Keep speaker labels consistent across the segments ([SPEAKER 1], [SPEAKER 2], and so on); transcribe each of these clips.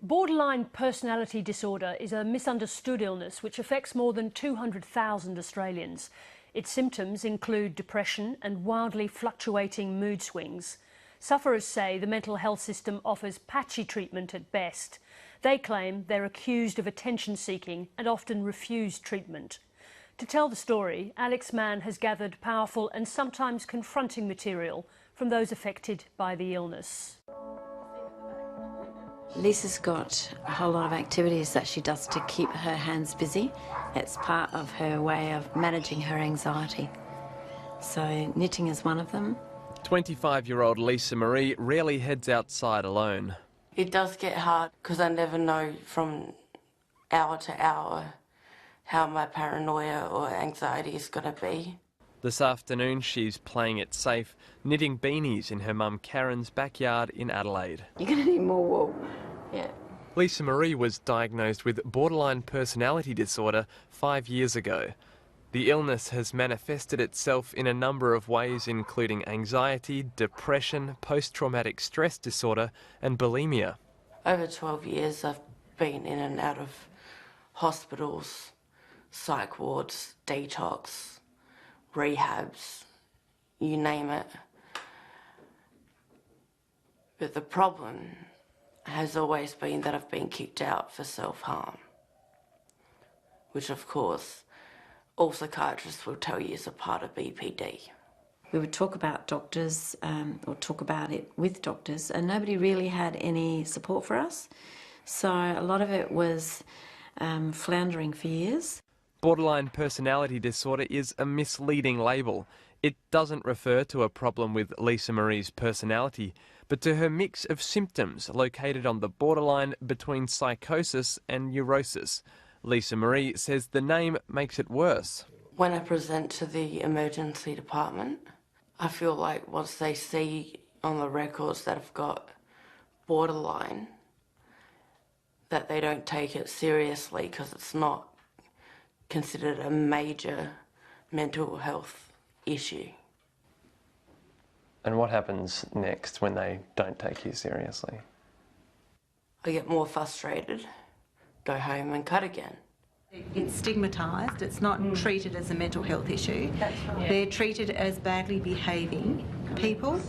[SPEAKER 1] Borderline personality disorder is a misunderstood illness which affects more than 200,000 Australians. Its symptoms include depression and wildly fluctuating mood swings. Sufferers say the mental health system offers patchy treatment at best. They claim they're accused of attention-seeking and often refuse treatment. To tell the story, Alex Mann has gathered powerful and sometimes confronting material from those affected by the illness.
[SPEAKER 2] Lisa's got a whole lot of activities that she does to keep her hands busy. It's part of her way of managing her anxiety. So knitting is one of them.
[SPEAKER 3] 25-year-old Lisa Marie rarely heads outside alone.
[SPEAKER 4] It does get hard because I never know from hour to hour how my paranoia or anxiety is going to be.
[SPEAKER 3] This afternoon she's playing it safe, knitting beanies in her mum Karen's backyard in Adelaide.
[SPEAKER 2] You're going to need more wool. Yeah.
[SPEAKER 3] Lisa Marie was diagnosed with borderline personality disorder 5 years ago. The illness has manifested itself in a number of ways, including anxiety, depression, post-traumatic stress disorder and bulimia.
[SPEAKER 4] Over 12 years I've been in and out of hospitals, psych wards, detox, rehabs, you name it. But the problem has always been that I've been kicked out for self-harm, which of course all psychiatrists will tell you is a part of BPD.
[SPEAKER 2] We would talk about doctors, or talk about it with doctors, and nobody really had any support for us. So a lot of it was floundering for years.
[SPEAKER 3] Borderline personality disorder is a misleading label. It doesn't refer to a problem with Lisa Marie's personality, but to her mix of symptoms located on the borderline between psychosis and neurosis. Lisa Marie says the name makes it worse.
[SPEAKER 4] When I present to the emergency department, I feel like once they see on the records that I've got borderline, that they don't take it seriously because it's not considered a major mental health issue.
[SPEAKER 3] And what happens next when they don't take you seriously?
[SPEAKER 4] I get more frustrated, go home and cut again.
[SPEAKER 5] It's stigmatised, it's not treated as a mental health issue. They're treated as badly behaving people.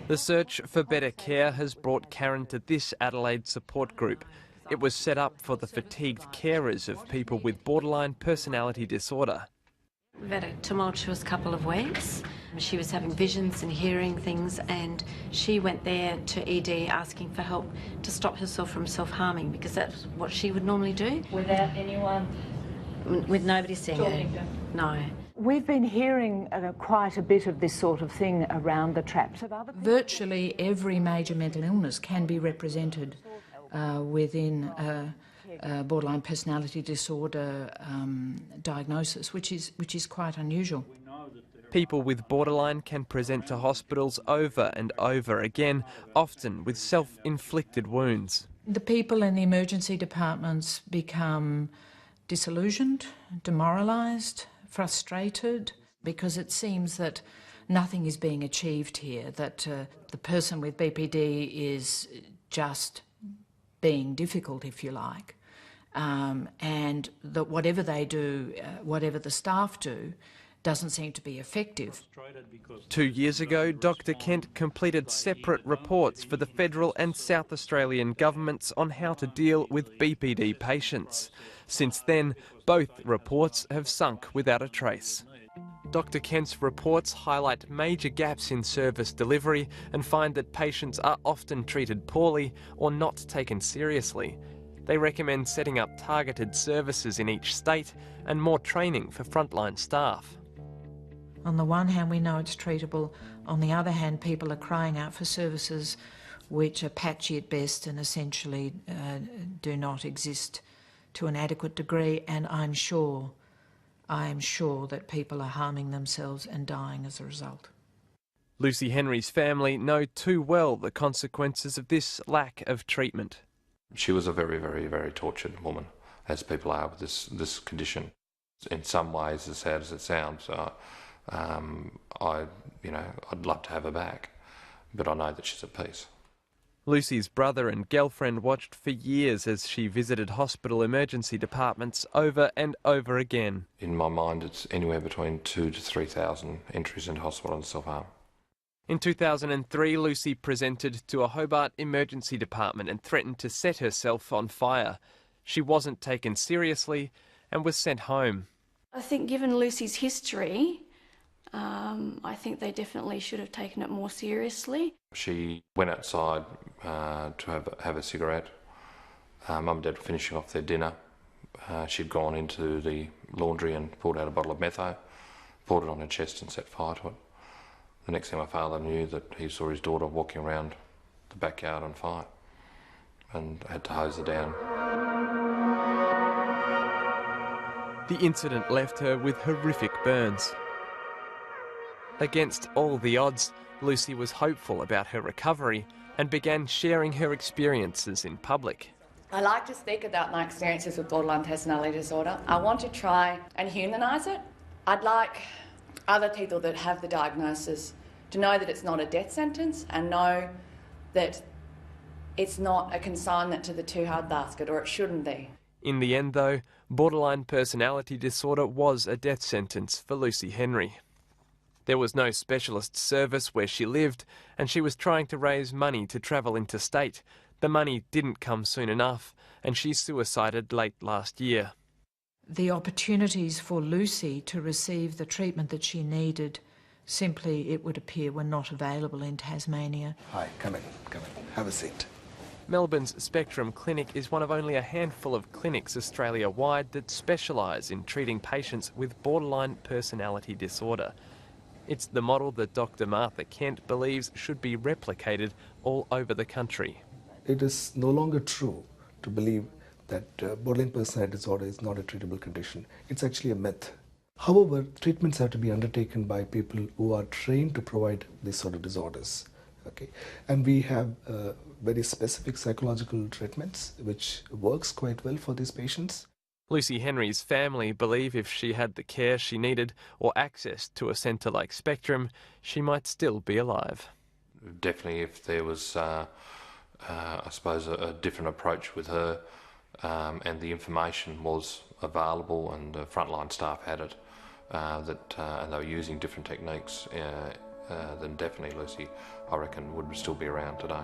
[SPEAKER 3] The search for better care has brought Karen to this Adelaide support group. It was set up for the fatigued carers of people with borderline personality disorder.
[SPEAKER 2] We've had a tumultuous couple of weeks. She was having visions and hearing things, and she went there to ED asking for help to stop herself from self-harming, because that's what she would normally do.
[SPEAKER 6] Without anyone?
[SPEAKER 2] With nobody seeing her. No.
[SPEAKER 6] We've been hearing quite a bit of this sort of thing around the traps of other people.
[SPEAKER 7] Virtually every major mental illness can be represented within a borderline personality disorder diagnosis, which is quite unusual.
[SPEAKER 3] People with borderline can present to hospitals over and over again, often with self-inflicted wounds.
[SPEAKER 7] The people in the emergency departments become disillusioned, demoralised, frustrated, because it seems that nothing is being achieved here, that the person with BPD is just being difficult, if you like, and that whatever they do, whatever the staff do, doesn't seem to be effective.
[SPEAKER 3] 2 years ago, Dr Kent completed separate reports for the federal and South Australian governments on how to deal with BPD patients. Since then, both reports have sunk without a trace. Dr Kent's reports highlight major gaps in service delivery and find that patients are often treated poorly or not taken seriously. They recommend setting up targeted services in each state and more training for frontline staff.
[SPEAKER 7] On the one hand, we know it's treatable. On the other hand, people are crying out for services which are patchy at best and essentially do not exist to an adequate degree, and I am sure that people are harming themselves and dying as a result.
[SPEAKER 3] Lucy Henry's family know too well the consequences of this lack of treatment.
[SPEAKER 8] She was a very, very, very tortured woman, as people are with this condition. In some ways, as sad as it sounds, I'd love to have her back, but I know that she's at peace.
[SPEAKER 3] Lucy's brother and girlfriend watched for years as she visited hospital emergency departments over and over again.
[SPEAKER 8] In my mind, it's anywhere between 2,000 to 3,000 entries into hospital and self-harm.
[SPEAKER 3] In 2003, Lucy presented to a Hobart emergency department and threatened to set herself on fire. She wasn't taken seriously and was sent home.
[SPEAKER 9] I think given Lucy's history, I think they definitely should have taken it more seriously.
[SPEAKER 8] She went outside to have a cigarette. Mum and Dad were finishing off their dinner. She'd gone into the laundry and pulled out a bottle of metho, poured it on her chest and set fire to it. The next thing my father knew that he saw his daughter walking around the backyard on fire and had to hose her down.
[SPEAKER 3] The incident left her with horrific burns. Against all the odds, Lucy was hopeful about her recovery and began sharing her experiences in public.
[SPEAKER 10] I like to speak about my experiences with borderline personality disorder. I want to try and humanise it. I'd like other people that have the diagnosis to know that it's not a death sentence and know that it's not a consignment to the too hard basket, or it shouldn't be.
[SPEAKER 3] In the end, though, borderline personality disorder was a death sentence for Lucy Henry. There was no specialist service where she lived, and she was trying to raise money to travel interstate. The money didn't come soon enough, and she suicided late last year.
[SPEAKER 7] The opportunities for Lucy to receive the treatment that she needed simply, it would appear, were not available in Tasmania.
[SPEAKER 11] Hi, come in, have a seat.
[SPEAKER 3] Melbourne's Spectrum Clinic is one of only a handful of clinics Australia-wide that specialise in treating patients with borderline personality disorder. It's the model that Dr. Martha Kent believes should be replicated all over the country.
[SPEAKER 11] It is no longer true to believe that borderline personality disorder is not a treatable condition. It's actually a myth. However, treatments have to be undertaken by people who are trained to provide these sort of disorders. Okay, and we have very specific psychological treatments which works quite well for these patients.
[SPEAKER 3] Lucy Henry's family believe if she had the care she needed or access to a centre like Spectrum, she might still be alive.
[SPEAKER 8] Definitely if there was, I suppose, a different approach with her and the information was available and the frontline staff had it, and they were using different techniques, then definitely Lucy, I reckon, would still be around today.